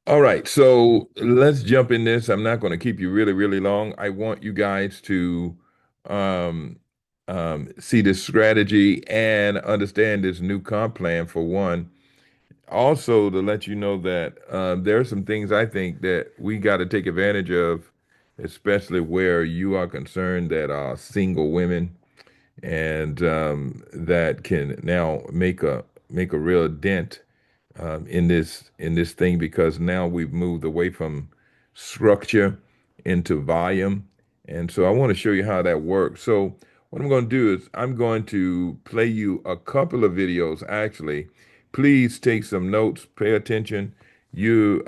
All right, so let's jump in this. I'm not going to keep you really, really long. I want you guys to um, see this strategy and understand this new comp plan for one. Also, to let you know that there are some things I think that we got to take advantage of, especially where you are concerned that are single women and that can now make a real dent in this thing because now we've moved away from structure into volume. And so I want to show you how that works. So what I'm going to do is I'm going to play you a couple of videos actually. Please take some notes, pay attention. You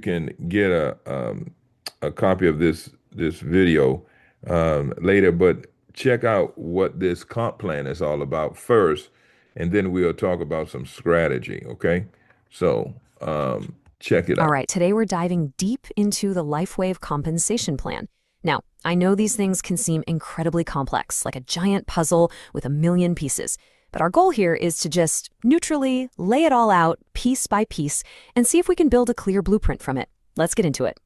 can get a copy of this video later, but check out what this comp plan is all about first, and then we'll talk about some strategy, okay? So, check it All out. right, today we're diving deep into the Lifewave compensation plan. Now, I know these things can seem incredibly complex, like a giant puzzle with a million pieces, but our goal here is to just neutrally lay it all out piece by piece and see if we can build a clear blueprint from it. Let's get into it.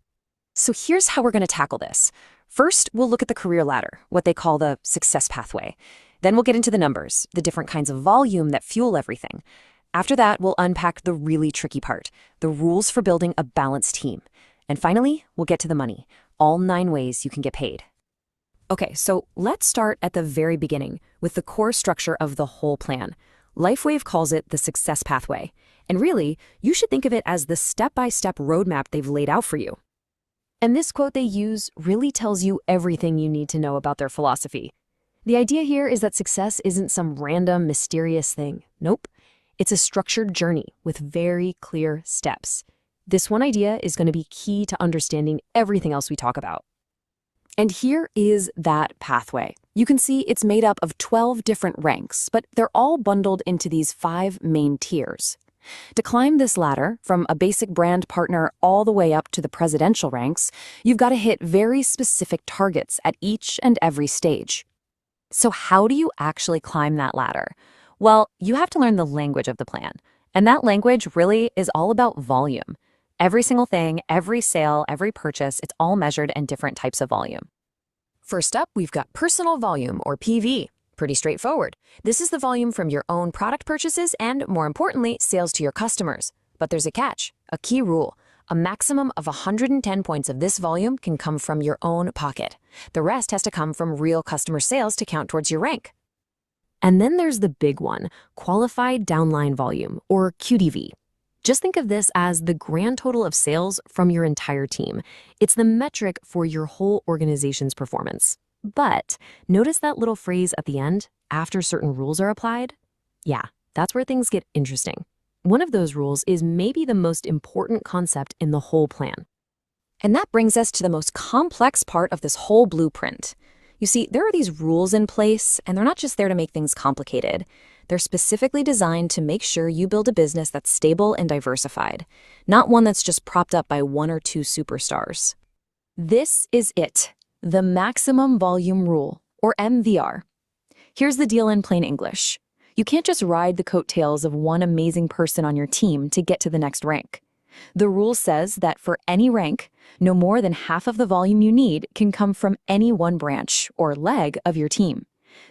So here's how we're going to tackle this. First, we'll look at the career ladder, what they call the success pathway. Then we'll get into the numbers, the different kinds of volume that fuel everything. After that, we'll unpack the really tricky part, the rules for building a balanced team. And finally, we'll get to the money, all 9 ways you can get paid. Okay, so let's start at the very beginning with the core structure of the whole plan. Lifewave calls it the success pathway. And really, you should think of it as the step-by-step roadmap they've laid out for you. And this quote they use really tells you everything you need to know about their philosophy. The idea here is that success isn't some random, mysterious thing. Nope. It's a structured journey with very clear steps. This one idea is going to be key to understanding everything else we talk about. And here is that pathway. You can see it's made up of 12 different ranks, but they're all bundled into these 5 main tiers. To climb this ladder, from a basic brand partner all the way up to the presidential ranks, you've got to hit very specific targets at each and every stage. So how do you actually climb that ladder? Well, you have to learn the language of the plan. And that language really is all about volume. Every single thing, every sale, every purchase, it's all measured in different types of volume. First up, we've got personal volume, or PV. Pretty straightforward. This is the volume from your own product purchases and, more importantly, sales to your customers. But there's a catch, a key rule. A maximum of 110 points of this volume can come from your own pocket. The rest has to come from real customer sales to count towards your rank. And then there's the big one, qualified downline volume, or QDV. Just think of this as the grand total of sales from your entire team. It's the metric for your whole organization's performance. But notice that little phrase at the end, after certain rules are applied? Yeah, that's where things get interesting. One of those rules is maybe the most important concept in the whole plan. And that brings us to the most complex part of this whole blueprint. You see, there are these rules in place, and they're not just there to make things complicated. They're specifically designed to make sure you build a business that's stable and diversified, not one that's just propped up by 1 or 2 superstars. This is it, the maximum volume rule, or MVR. Here's the deal in plain English. You can't just ride the coattails of one amazing person on your team to get to the next rank. The rule says that for any rank, no more than half of the volume you need can come from any one branch or leg of your team.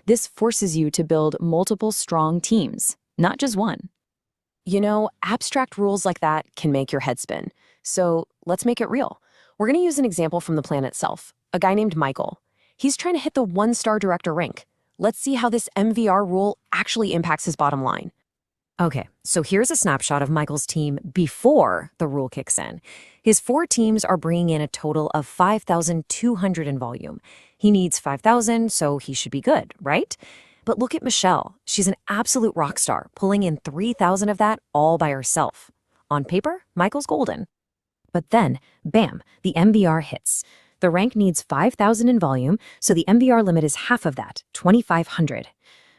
This forces you to build multiple strong teams, not just one. You know, abstract rules like that can make your head spin. So let's make it real. We're going to use an example from the plan itself. A guy named Michael. He's trying to hit the 1-star director rank. Let's see how this MVR rule actually impacts his bottom line. Okay, so here's a snapshot of Michael's team before the rule kicks in. His 4 teams are bringing in a total of 5,200 in volume. He needs 5,000, so he should be good, right? But look at Michelle. She's an absolute rock star, pulling in 3,000 of that all by herself. On paper, Michael's golden. But then, bam, the MVR hits. The rank needs 5,000 in volume, so the MVR limit is half of that, 2,500.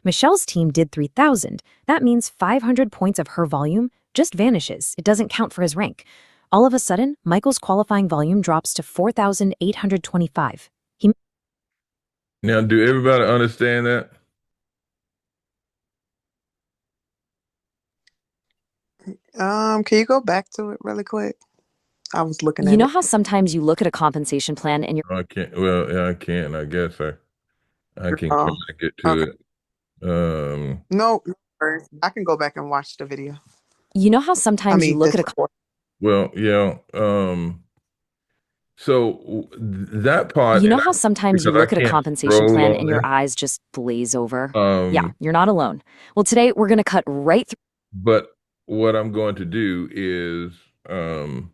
Michelle's team did 3,000. That means 500 points of her volume just vanishes. It doesn't count for his rank. All of a sudden, Michael's qualifying volume drops to 4,825. Now, do everybody understand that? Can you go back to it really quick? I was looking You at know it. how sometimes you look at a compensation plan and you're I can't. Well, yeah, I can. I guess I can kind Oh, of get to okay. it. Um, No worries. I can go back and watch the video. you know how I sometimes you mean, look this at a report. well, yeah. That part, You and know how sometimes you because I look at a can't compensation scroll plan on and your this. eyes just glaze over? Yeah, Um, you're not alone. Well, today we're going to cut right through. but what I'm going to do is, um,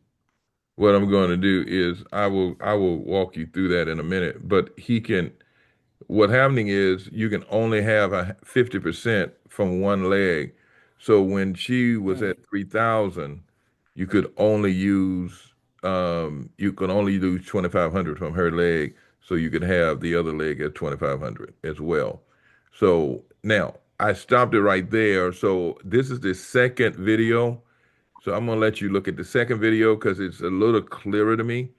what I'm going to do is, I will walk you through that in a minute. But he can. What happening is you can only have a 50% from one leg. So when she was at 3,000, you could only use you could only use 2,500 from her leg, so you could have the other leg at 2,500 as well. So now I stopped it right there. So this is the second video. So I'm gonna let you look at the second video because it's a little clearer to me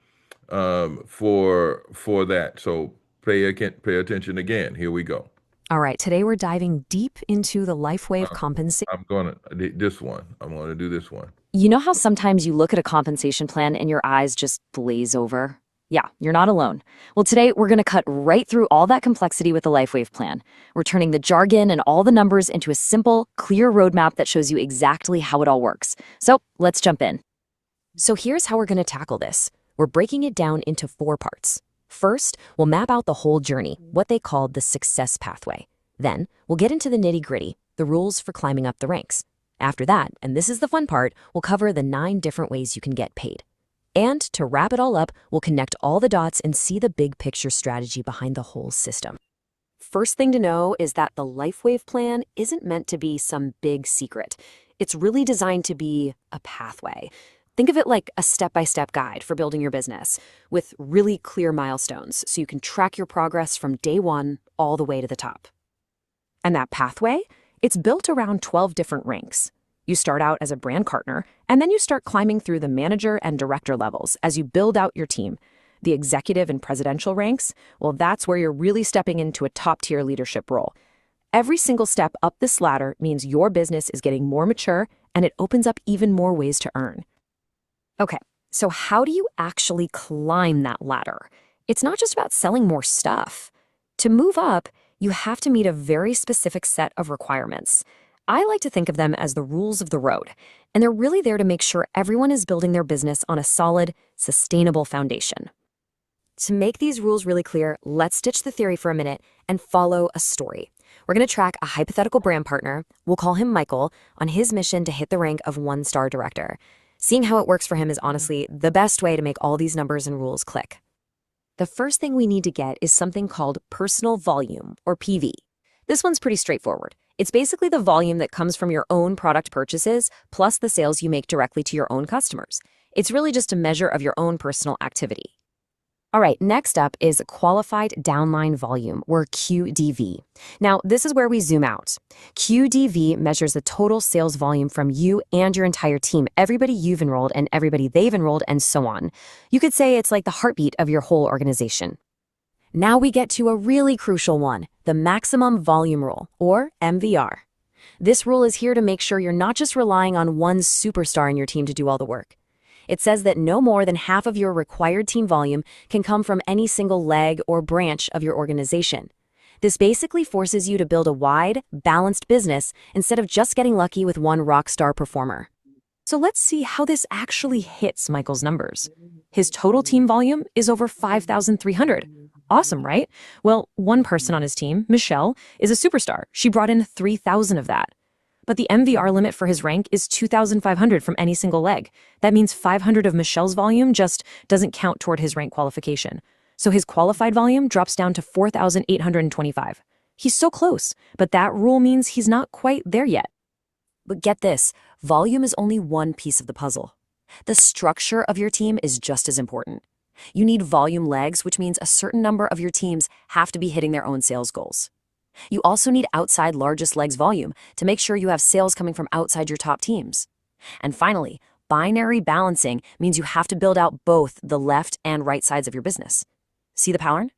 for that. So pay attention again. Here we go. All right, today we're diving deep into the Lifewave Um, compensation. I'm gonna this one. I'm gonna do this one. You know how sometimes you look at a compensation plan and your eyes just glaze over? Yeah, you're not alone. Well, today we're going to cut right through all that complexity with the Lifewave plan. We're turning the jargon and all the numbers into a simple, clear roadmap that shows you exactly how it all works. So let's jump in. So here's how we're going to tackle this. We're breaking it down into 4 parts. First, we'll map out the whole journey, what they call the success pathway. Then, we'll get into the nitty-gritty, the rules for climbing up the ranks. After that, and this is the fun part, we'll cover the 9 different ways you can get paid. And to wrap it all up, we'll connect all the dots and see the big picture strategy behind the whole system. First thing to know is that the Lifewave plan isn't meant to be some big secret. It's really designed to be a pathway. Think of it like a step-by-step guide for building your business with really clear milestones so you can track your progress from day 1 all the way to the top. And that pathway, it's built around 12 different ranks. You start out as a brand partner, and then you start climbing through the manager and director levels as you build out your team. The executive and presidential ranks, well, that's where you're really stepping into a top-tier leadership role. Every single step up this ladder means your business is getting more mature, and it opens up even more ways to earn. Okay, so how do you actually climb that ladder? It's not just about selling more stuff. To move up, you have to meet a very specific set of requirements. I like to think of them as the rules of the road, and they're really there to make sure everyone is building their business on a solid, sustainable foundation. To make these rules really clear, let's ditch the theory for a minute and follow a story. We're going to track a hypothetical brand partner, we'll call him Michael, on his mission to hit the rank of 1-star director. Seeing how it works for him is honestly the best way to make all these numbers and rules click. The first thing we need to get is something called personal volume, or PV. This one's pretty straightforward. It's basically the volume that comes from your own product purchases, plus the sales you make directly to your own customers. It's really just a measure of your own personal activity. All right, next up is qualified downline volume, or QDV. Now, this is where we zoom out. QDV measures the total sales volume from you and your entire team, everybody you've enrolled and everybody they've enrolled, and so on. You could say it's like the heartbeat of your whole organization. Now we get to a really crucial one, the maximum volume rule, or MVR. This rule is here to make sure you're not just relying on one superstar in your team to do all the work. It says that no more than half of your required team volume can come from any single leg or branch of your organization. This basically forces you to build a wide, balanced business instead of just getting lucky with one rock star performer. So let's see how this actually hits Michael's numbers. His total team volume is over 5,300. Awesome, right? Well, one person on his team, Michelle, is a superstar. She brought in 3,000 of that. But the MVR limit for his rank is 2,500 from any single leg. That means 500 of Michelle's volume just doesn't count toward his rank qualification. So his qualified volume drops down to 4,825. He's so close, but that rule means he's not quite there yet. But get this, volume is only one piece of the puzzle. The structure of your team is just as important. You need volume legs, which means a certain number of your teams have to be hitting their own sales goals. You also need outside largest legs volume to make sure you have sales coming from outside your top teams. And finally, binary balancing means you have to build out both the left and right sides of your business. See the pattern?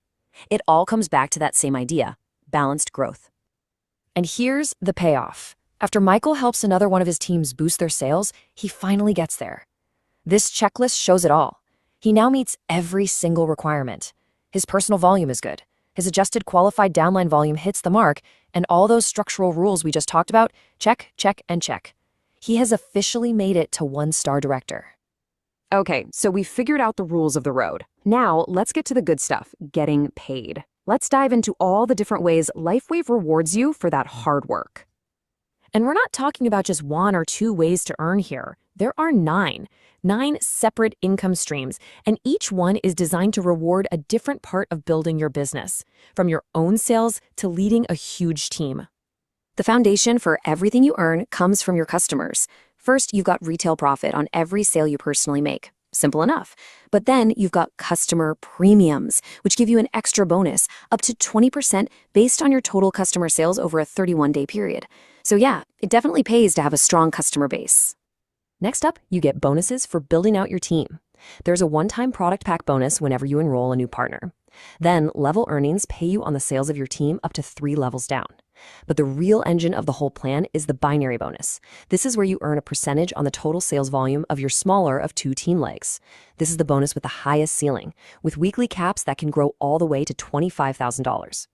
It all comes back to that same idea, balanced growth. And here's the payoff. After Michael helps another one of his teams boost their sales, he finally gets there. This checklist shows it all. He now meets every single requirement. His personal volume is good. His adjusted qualified downline volume hits the mark, and all those structural rules we just talked about, check, check, and check. He has officially made it to one-star director. Okay, so we figured out the rules of the road. Now, let's get to the good stuff, getting paid. Let's dive into all the different ways Lifewave rewards you for that hard work. And we're not talking about just one or two ways to earn here. There are nine separate income streams, and each one is designed to reward a different part of building your business, from your own sales to leading a huge team. The foundation for everything you earn comes from your customers. First, you've got retail profit on every sale you personally make. Simple enough. But then you've got customer premiums, which give you an extra bonus, up to 20% based on your total customer sales over a 31-day period. So yeah, it definitely pays to have a strong customer base. Next up, you get bonuses for building out your team. There's a one-time product pack bonus whenever you enroll a new partner. Then level earnings pay you on the sales of your team up to 3 levels down. But the real engine of the whole plan is the binary bonus. This is where you earn a percentage on the total sales volume of your smaller of 2 team legs. This is the bonus with the highest ceiling, with weekly caps that can grow all the way to $25,000.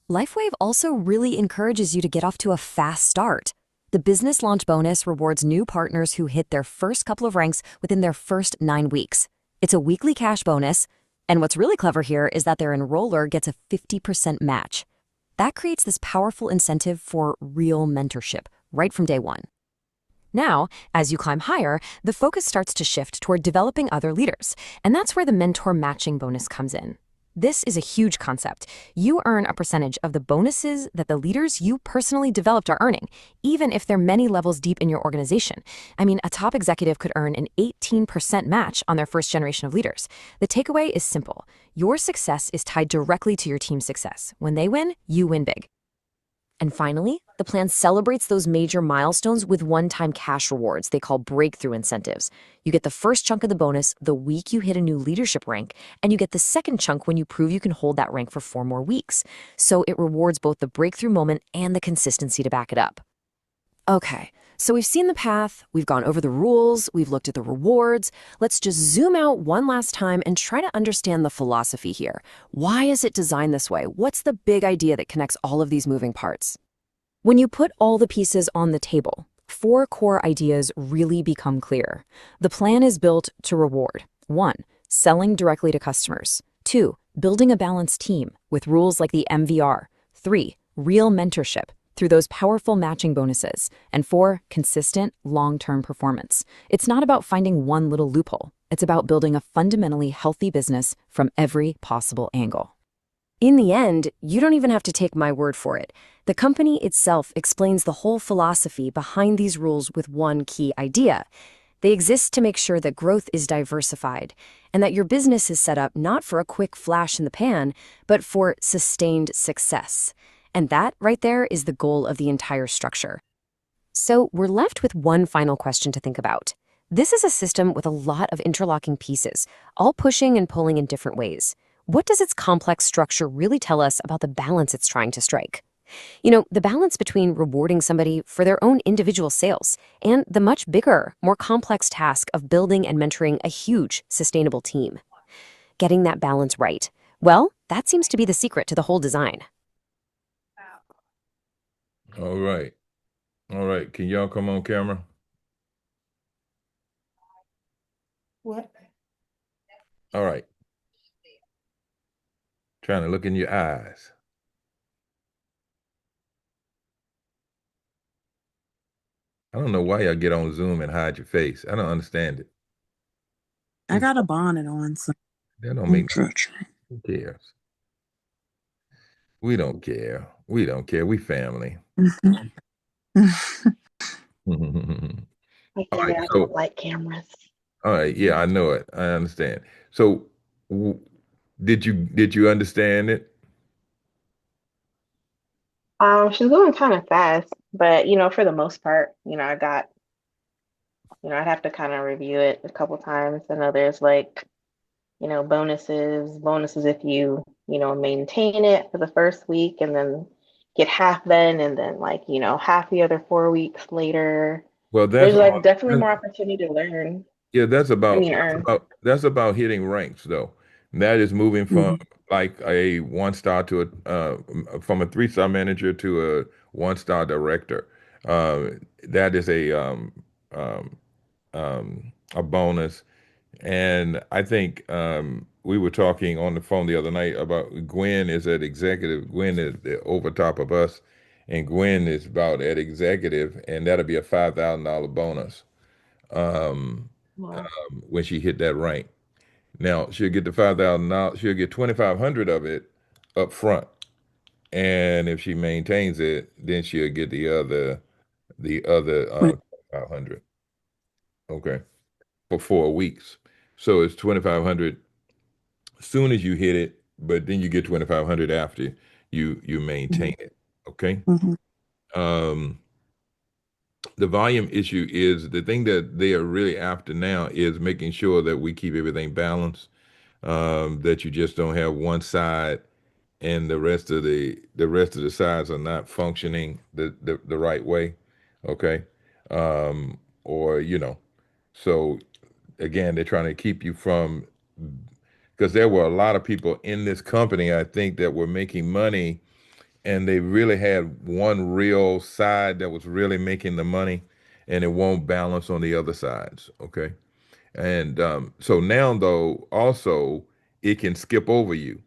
Lifewave also really encourages you to get off to a fast start. The business launch bonus rewards new partners who hit their first couple of ranks within their first 9 weeks. It's a weekly cash bonus, and what's really clever here is that their enroller gets a 50% match. That creates this powerful incentive for real mentorship right from day one. Now, as you climb higher, the focus starts to shift toward developing other leaders, and that's where the mentor matching bonus comes in. This is a huge concept. You earn a percentage of the bonuses that the leaders you personally developed are earning, even if they're many levels deep in your organization. I mean, a top executive could earn an 18% match on their first generation of leaders. The takeaway is simple. Your success is tied directly to your team's success. When they win, you win big. And finally, the plan celebrates those major milestones with one-time cash rewards they call breakthrough incentives. You get the first chunk of the bonus the week you hit a new leadership rank, and you get the second chunk when you prove you can hold that rank for 4 more weeks. So it rewards both the breakthrough moment and the consistency to back it up. Okay, so we've seen the path, we've gone over the rules, we've looked at the rewards. Let's just zoom out one last time and try to understand the philosophy here. Why is it designed this way? What's the big idea that connects all of these moving parts? When you put all the pieces on the table, 4 core ideas really become clear. The plan is built to reward: 1. Selling directly to customers. 2. Building a balanced team with rules like the MVR. 3. Real mentorship through those powerful matching bonuses. And 4. Consistent, long-term performance. It's not about finding one little loophole. It's about building a fundamentally healthy business from every possible angle. In the end, you don't even have to take my word for it. The company itself explains the whole philosophy behind these rules with one key idea. They exist to make sure that growth is diversified and that your business is set up not for a quick flash in the pan, but for sustained success. And that right there is the goal of the entire structure. So we're left with one final question to think about. This is a system with a lot of interlocking pieces, all pushing and pulling in different ways. What does its complex structure really tell us about the balance it's trying to strike? You know, the balance between rewarding somebody for their own individual sales and the much bigger, more complex task of building and mentoring a huge, sustainable team. Getting that balance right, well, that seems to be the secret to the whole design. All right. All right. Can y'all come on camera? What? All right. Trying to look in your eyes. I don't know why y'all get on Zoom and hide your face. I don't understand it. I got a bonnet on, so That don't I'm make church. who cares? We don't care. We don't care. We family. All Like, right. yeah, I don't So, like cameras. all right. Yeah, I know it. I understand. So, w did you understand it? She's going kind of fast, but for the most part, I'd have to kind of review it a couple times. I know there's like, bonuses if you, maintain it for the first week and then get half then and then like, half the other 4 weeks later. Well, that's There's all. like definitely more opportunity to learn. Yeah, I mean, earn. that's about hitting ranks though. That is moving from Mhm. like a one star to from a three-star manager to a one-star director. That is um, a bonus. And I think we were talking on the phone the other night about Gwen is at executive. Gwen is over top of us, and Gwen is about at executive, and that'll be a $5,000 bonus Well, when she hit that rank. Now she'll get the $5,000. She'll get 2,500 of it up front, and if she maintains it, then she'll get the other 500. Okay, for 4 weeks. So it's 2,500 soon as you hit it, but then you get 2,500 after you maintain it. Okay. Mhm. Um, the volume issue is the thing that they are really after now is making sure that we keep everything balanced. That you just don't have one side and the rest of the sides are not functioning the right way. Okay. Or so again, they're trying to keep you from because there were a lot of people in this company, I think, that were making money and they really had one real side that was really making the money and it won't balance on the other sides. Okay. And so now, though, also, it can skip over you.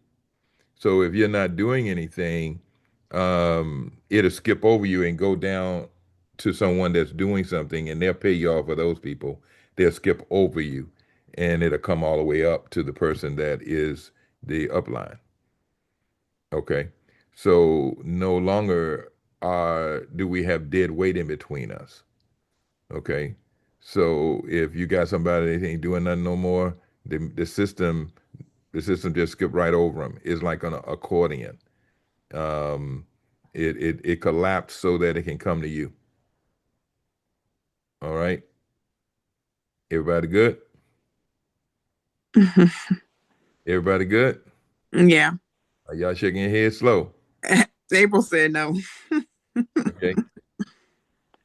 So if you're not doing anything, it'll skip over you and go down to someone that's doing something, and they'll pay you off for those people. They'll skip over you, and it'll come all the way up to the person that is the upline. Okay, so no longer do we have dead weight in between us. Okay, so if you got somebody that ain't doing nothing no more, the system just skip right over them. It's like an accordion. Um, it collapsed so that it can come to you. All right. Everybody good? Everybody good? Yeah. Are y'all shaking your head slow? April said no. Okay.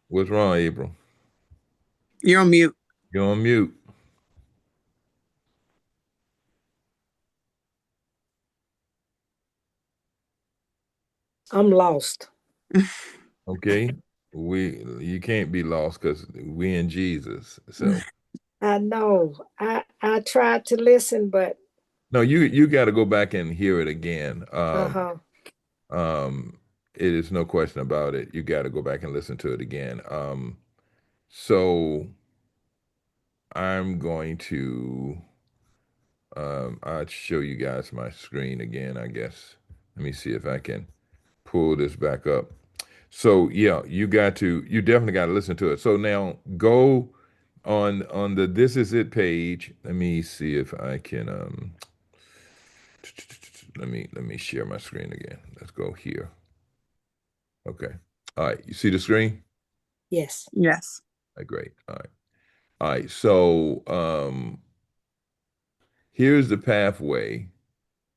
What's wrong, April? You're on mute. You're on mute. I'm lost. Okay. You can't be lost because we in Jesus. So I know. I tried to listen, but no, you got to go back and hear it again. uh-huh. Um, it is no question about it. You got to go back and listen to it again. So I'm going to I'll show you guys my screen again, I guess. Let me see if I can pull this back up. So yeah, you definitely got to listen to it. So now go on the This Is It page. Let me see if I can let me share my screen again. Let's go here. Okay. All right. You see the screen? Yes. Yes. Great. All right. All right. So here's the pathway.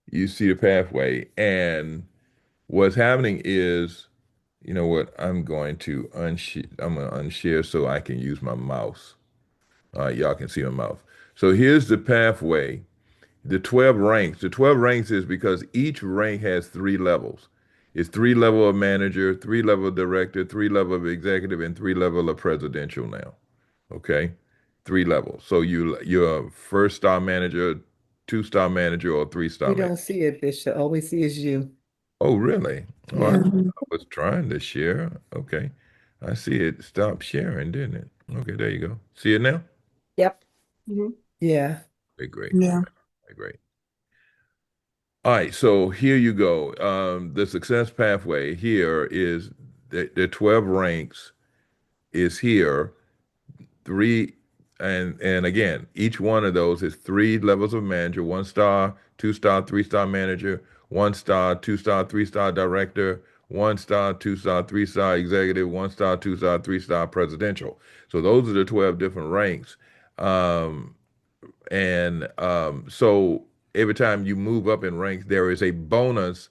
You see the pathway, and what's happening is, you know what? I'm gonna unshare so I can use my mouse. All right, y'all can see my mouse. So here's the pathway. The 12 ranks. The 12 ranks is because each rank has three levels. It's three level of manager, three level of director, three level of executive, and three level of presidential now. Okay? Three levels. So you're a first star manager, two-star manager, or three-star We manager. don't see it, Bishop. All we see is you. Oh, really? Oh, I, Yeah. Mhm. I was trying to share. Okay. I see it stopped sharing, didn't it? Okay, there you go. See it now? Yep. Hmm. Yeah. Okay, great. Yeah. Okay, great. All right, so here you go. The success pathway here is the 12 ranks is here. Three and again, each one of those is three levels of manager, one star, two-star, three-star manager, one star, two-star, three-star director, one star, two-star, three-star executive, one star, two-star, three-star presidential. So those are the 12 different ranks. Um, and so every time you move up in ranks, there is a bonus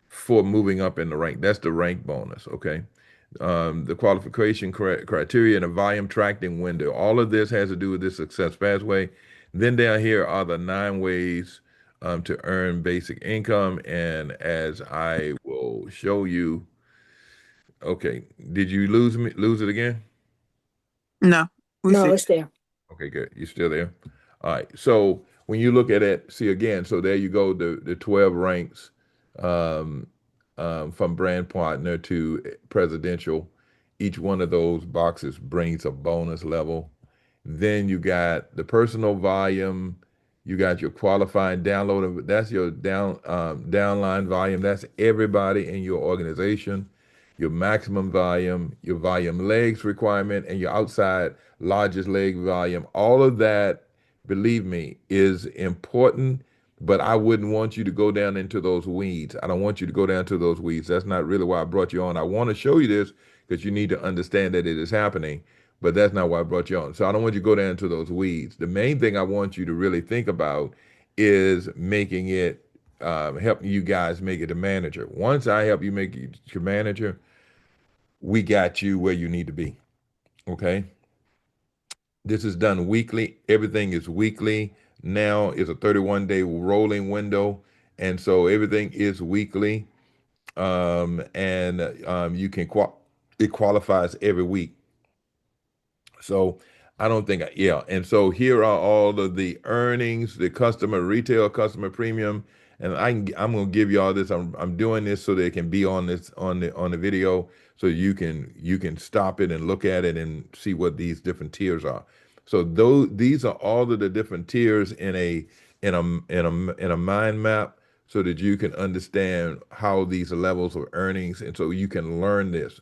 for moving up in the rank. That's the rank bonus, okay? the qualification criteria, and the volume tracking window. All of this has to do with this success pathway. Then down here are the 9 ways to earn basic income. And as I will show you, okay, did you lose it again? No, we No, see. it's there. Okay, good. You still there? All right. So when you look at it, see again, so there you go, the 12 ranks um, from brand partner to presidential. Each one of those boxes brings a bonus level. Then you got the personal volume, you got your qualifying download. That's your downline volume. That's everybody in your organization. Your maximum volume, your volume legs requirement, and your outside largest leg volume. All of that, believe me, is important, but I wouldn't want you to go down into those weeds. I don't want you to go down to those weeds. That's not really why I brought you on. I want to show you this because you need to understand that it is happening, but that's not why I brought you on. So I don't want you to go down into those weeds. The main thing I want you to really think about is making it, helping you guys make it a manager. Once I help you make it your manager, we got you where you need to be. Okay. This is done weekly. Everything is weekly. Now it's a 31-day rolling window. And so everything is weekly. And you can it qualifies every week. So I don't think, yeah. And so here are all of the earnings, the customer, retail customer premium. And I'm gonna give you all this. I'm doing this so they can be on this on the video, so you can stop it and look at it and see what these different tiers are. So these are all of the different tiers in a mind map, so that you can understand how these levels of earnings, and so you can learn this.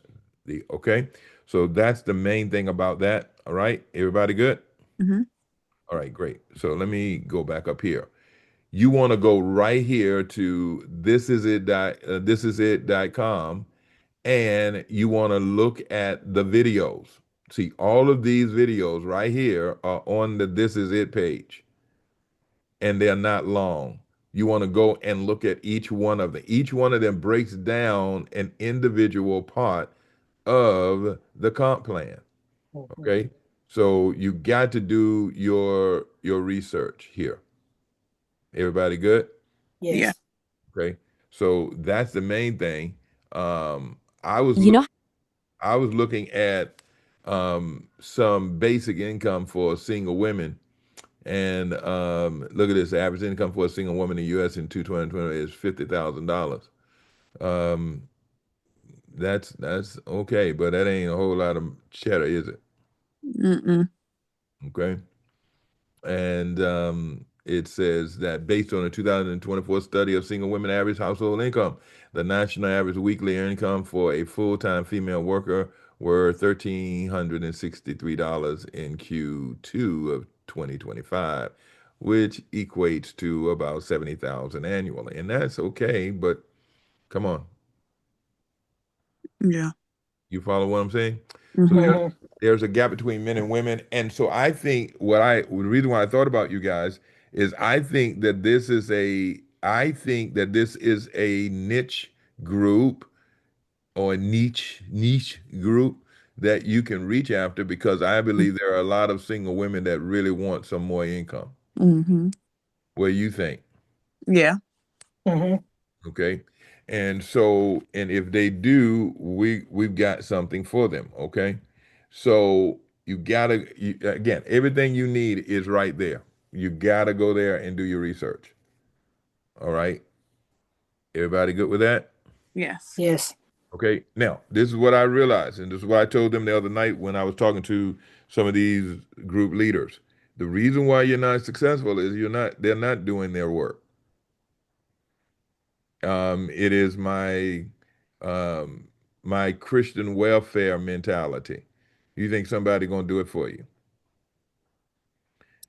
Okay. So that's the main thing about that. All right. Everybody good? Hmm. All right, great. So let me go back up here. You want to go right here to thisisit.com, and you want to look at the videos. See, all of these videos right here are on the This Is It page, and they're not long. You want to go and look at each one of them. Each one of them breaks down an individual part of the comp plan. Mhm. Okay. So you got to do your research here. Everybody good? Yeah. Yes. Okay. So that's the main thing. Um, I was You look know, I was looking at some basic income for single women, and look at this. The average income for a single woman in the U.S. in 2020 is $50,000. Um, that's okay, but that ain't a whole lot of cheddar, is it? Mm-mm. Okay. And it says that based on a 2024 study of single women average household income, the national average weekly income for a full-time female worker were $1,363 in Q2 of 2025, which equates to about 70,000 annually. And that's okay, but come on, Yeah. you follow what I'm saying? So Hmm. Mhm. there's a gap between men and women. And so I think the reason why I thought about you guys is I think that this is a niche group, or a niche group that you can reach after, because I believe there are a lot of single women that really want some more income. Hmm. What do you think? Yeah. Mhm. Okay. And so, and if they do, we've got something for them. Okay. So again, everything you need is right there. You gotta go there and do your research. All right. Everybody good with that? Yes. Yes. Okay. Now, this is what I realized, and this is what I told them the other night when I was talking to some of these group leaders. The reason why you're not successful is they're not doing their work. It is um, my Christian welfare mentality. You think somebody gonna do it for you,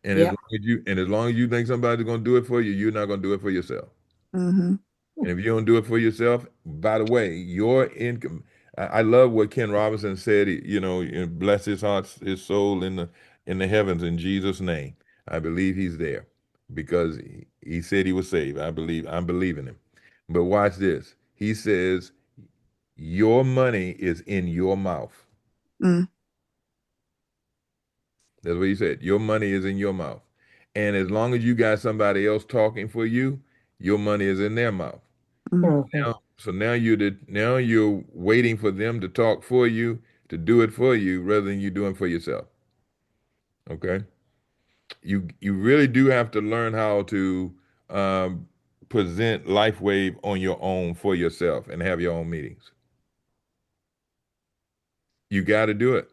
and Yep. as long as you think somebody's gonna do it for you, you're not gonna do it for yourself. Hmm. And if you don't do it for yourself, by the way, your income. I love what Ken Robinson said. Bless his heart, his soul in the heavens in Jesus' name. I believe he's there because he said he was saved. I'm believing him. But watch this. He says Your money is in your mouth. Mm, That's what he said. Your money is in your mouth. And as long as you got somebody else talking for you, your money is in their mouth. mm, Mhm. So now you're waiting for them to talk for you, to do it for you, rather than you doing it for yourself. Okay. You really do have to learn how to um, present LifeWave on your own for yourself and have your own meetings. You got to do it.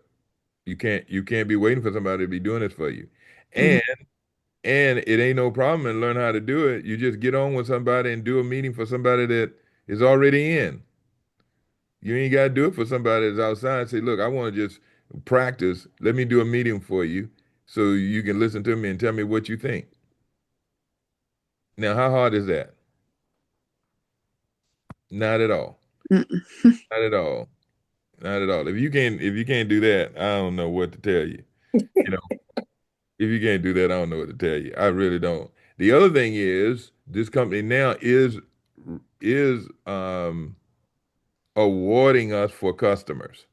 You can't be waiting for somebody to be doing this for you. mm, And and it ain't no problem and learn how to do it. You just get on with somebody and do a meeting for somebody that is already in. You ain't got to do it for somebody that's outside. Say, look, I want to just practice. Let me do a meeting for you so you can listen to me and tell me what you think. Now, how hard is that? Not at all. mm, Not at all. Not at all. If you can't do that, I don't know what to tell you. You know, if you can't do that, I don't know what to tell you. I really don't. The other thing is this company now is awarding us for customers.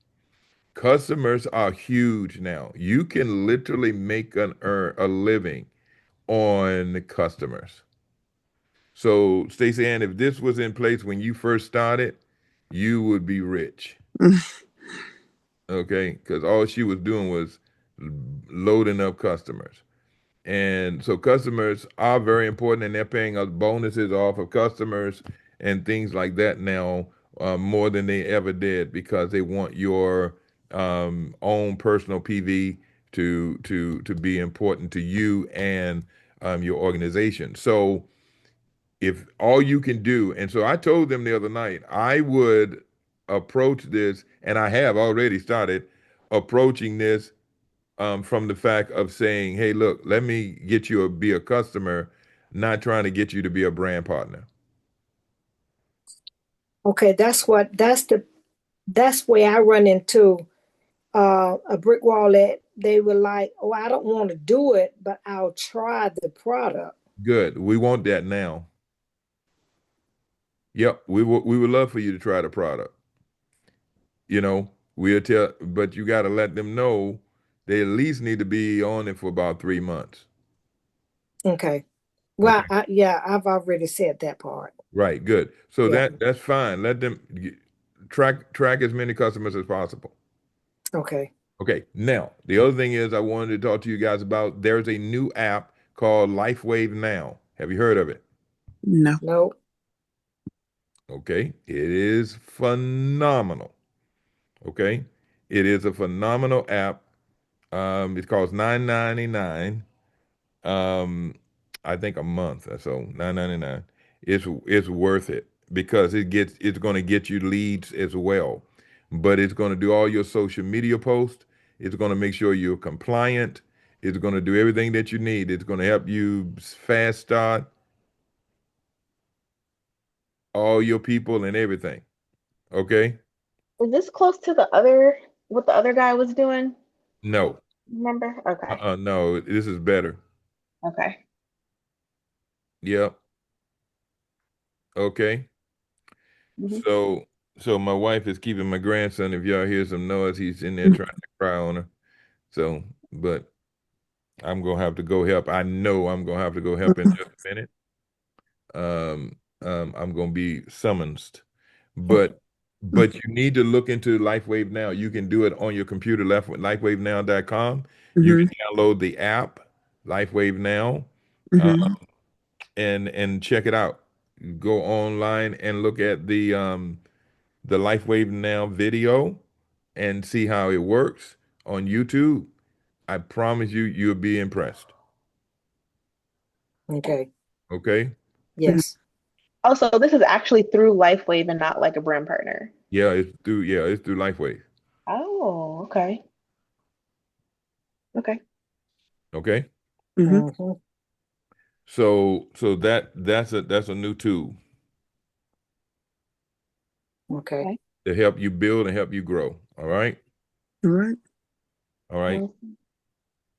Customers are huge now. You can literally make an earn a living on customers. So, Stacey Ann, if this was in place when you first started, you would be rich. mm, Okay, because all she was doing was loading up customers. And so customers are very important, and they're paying us bonuses off of customers and things like that now, more than they ever did because they want your own personal PV to be important to you and your organization. So if all you can do, and so I told them the other night, I would approach this, and I have already started approaching this from the fact of saying, "Hey, look, let me get you be a customer, not trying to get you to be a brand partner." Okay, that's where I run into a brick wall that they were like, oh, I don't want to do it, but I'll try the product. Good. We want that now. Yep. We would love for you to try the product. We'll tell, but you got to let them know they at least need to be on it for about 3 months. Okay. Well, Okay. yeah, I've already said that part. Right. Good. So Yeah. that's fine. Let them track as many customers as possible. Okay. Okay. Now, the other thing is I wanted to talk to you guys about there's a new app called Lifewave Now. Have you heard of it? no. No. Okay. It is phenomenal. Okay. It is a phenomenal app. It costs 9.99. Um, I think a month or so, 9.99. It's worth it because it's going to get you leads as well. But it's going to do all your social media posts. It's going to make sure you're compliant. It's going to do everything that you need. It's going to help you fast start all your people and everything. Okay? Is this close to the other what the other guy was doing? No. Remember? Okay. No, this is better. Okay. Yep. Okay. Hmm. So so my wife is keeping my grandson. If y'all hear some noise, he's in there trying to cry on her. So, but I'm gonna have to go help. I know I'm gonna have to go help in Mhm, just a minute. I'm gonna be summoned. But mhm, you need to look into LifeWave Now. You can do it on your computer, lifewavenow.com. You can mhm, download the app, LifeWave Now, uh, mhm, and check it out. Go online and look at the LifeWave Now video and see how it works on YouTube. I promise you, you'll be impressed. Okay. Okay? mhm. Yes. Also, this is actually through Lifewave and not like a brand partner. Yeah, it's through LifeWave. Oh, okay. Okay. Okay? Mhm. Hmm. So that's a new tool Okay. Okay. to help you build and help you grow. All right? All right. All right. Mhm.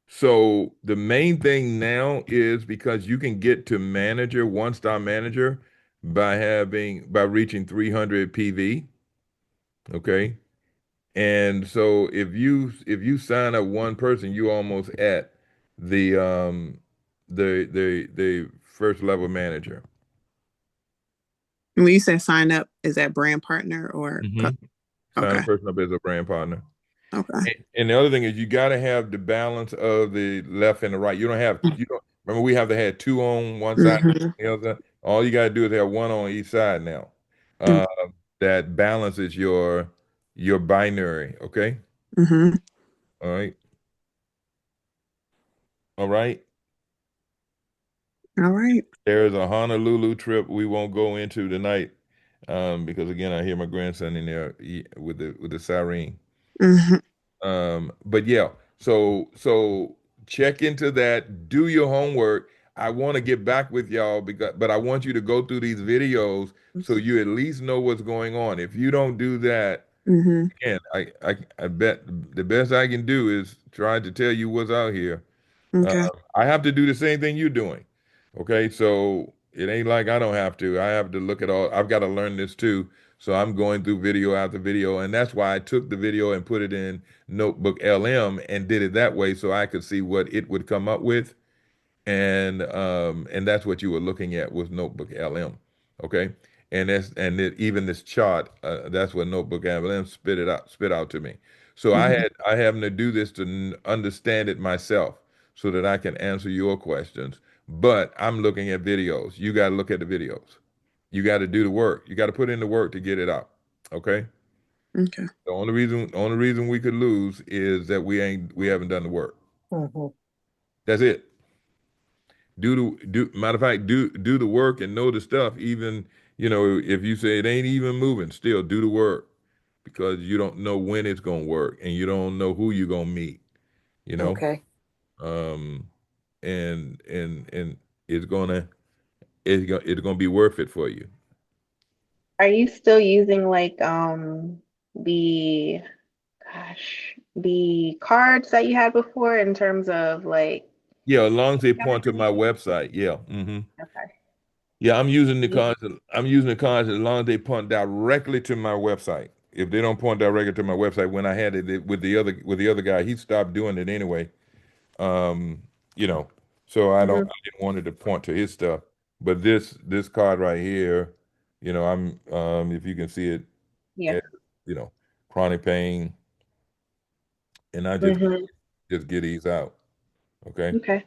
So the main thing now is because you can get to manager, one star manager by reaching 300 PV. Okay. And so if you sign up one person, you almost at the the first level manager. When you say sign up, is that brand partner or Hmm. Sign a okay. person up as a brand partner. Okay. And the other thing is you got to have the balance of the left and the right. You don't remember we have to have two on one side Mm-hmm. and the other. All you got to do is have one on each side now. Uh, that balances your binary. Okay. Mm-hmm. All right. All right. All right. There's a Honolulu trip we won't go into tonight, because again, I hear my grandson in there with the siren. Mm-hmm. But yeah, so check into that, do your homework. I want to get back with y'all but I want you to go through these videos so you at least know what's going on. If you don't do that, Mm-hmm. again, I bet the best I can do is try to tell you what's out here. Uh, Okay. I have to do the same thing you're doing. Okay, so it ain't like I don't have to. I have to look at all. I've got to learn this too. So I'm going through video after video, and that's why I took the video and put it in Notebook LM and did it that way so I could see what it would come up with, and that's what you were looking at was Notebook LM. Okay, even this chart, that's what Notebook LM spit out to me. So Mm-hmm. I having to do this to understand it myself so that I can answer your questions. But I'm looking at videos. You got to look at the videos. You got to do the work. You got to put in the work to get it out. Okay. Okay. The only reason we could lose is that we haven't done the work. Mm-hmm. That's it. Matter of fact, do the work and know the stuff. Even if you say it ain't even moving, still do the work because you don't know when it's gonna work and you don't know who you're gonna meet. You know, Okay. um, and it's gonna be worth it for you. Are you still using like the the cards that you had before in terms of like Yeah, as long as they account point to my information? website. Yeah. Okay. Yeah, I'm using the You- cards. I'm using the cards as long as they point directly to my website. If they don't point directly to my website, when I had with the other guy, he stopped doing it anyway. Um, you know, so I mhm. didn't want it to point to his stuff. But this card right here, I'm if you can see it, Yeah. it, chronic pain, and I Hmm. just get these out. Okay, Okay.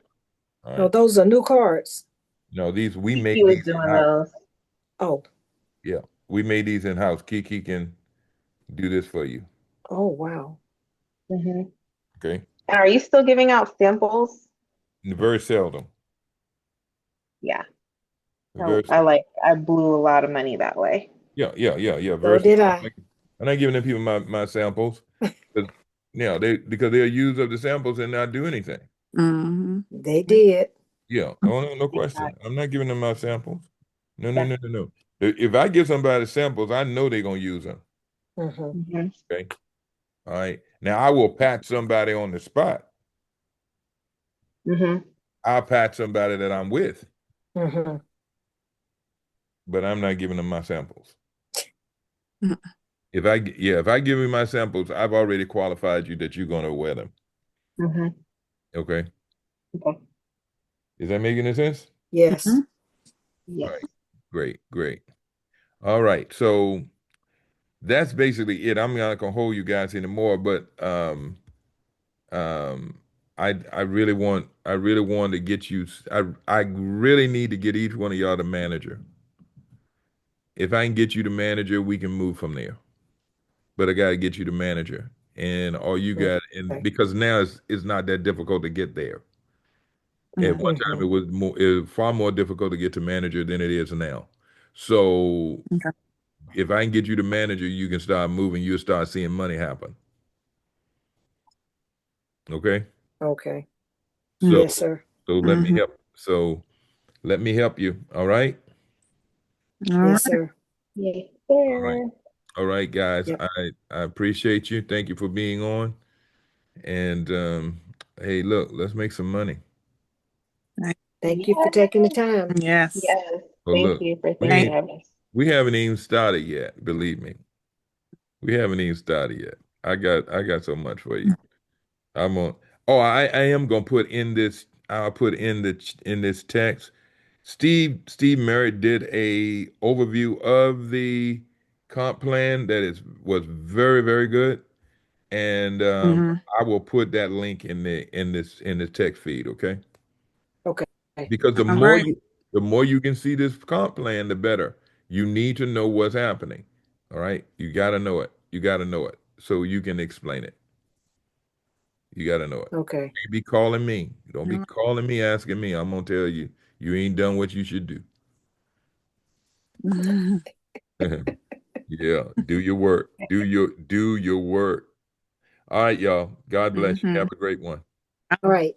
all Oh, right. those are new cards. No, these we Kiki made was these in doing house. those. Oh, Yeah, we made these in house. Kiki can do this for you. oh, wow. Hmm. Okay. And are you still giving out samples? Very seldom. Yeah. Very I seldom. like I blew a lot of money that way. Yeah, yeah, yeah, yeah. So Very did seldom. I. I'm not giving them people my samples. Because because they'll use up the samples and not do anything. Mm-hmm. They did. Yeah. Oh no, no question. Exactly. I'm not giving them my samples. No, no, Yeah. no, no, no. If I give somebody samples, I know they're gonna use them. Mm-hmm. Hmm. Okay. All right. Now I will pat somebody on the spot. Hmm. I'll pat somebody that I'm with, Mm-hmm. but I'm not giving them my samples. If I give you my samples, I've already qualified you that you're gonna wear them. Hmm. Okay. Okay. Is that making any sense? Yes. Mm-hmm. All Yes. right. Great, great. All right. So that's basically it. I'm not gonna hold you guys anymore, but um I really want to get you I really need to get each one of y'all the manager. If I can get you the manager, we can move from there. But I gotta get you the manager. And all you got and Okay. because now it's not that difficult to get there. At one time Mm-hmm. it was far more difficult to get to manager than it is now. So Okay. if I can get you the manager, you can start moving, you'll start seeing money happen. Okay? Okay. So Yes, sir. so Mm-hmm. let me help you. All right? All Yes, right. sir. Yes, All right. sir. All right, guys. Yep. I appreciate you. Thank you for being on. And hey, look, let's make some money. Right. Thank you for Yes. taking the time. Yes. Yes. But Thank look, you for we thinking Thank ain't of us. we haven't even started yet, believe me. We haven't even started yet. I got so much for you. I'm on. Oh, I am gonna put in this. I'll put in this text. Steve Merritt did a overview of the comp plan that was very very good, and Mm-hmm. I will put that link in this text feed. Okay, Okay. because All right. the more you can see this comp plan, the better. You need to know what's happening. All right, you got to know it. You got to know it so you can explain it. You got to know it. Okay. You be calling me. Don't be Mm-hmm. calling me asking me. I'm gonna tell you you ain't done what you should do. Yeah, do your work. Do your work. All right, y'all. God bless you. Mm-hmm. Have a great one. All right.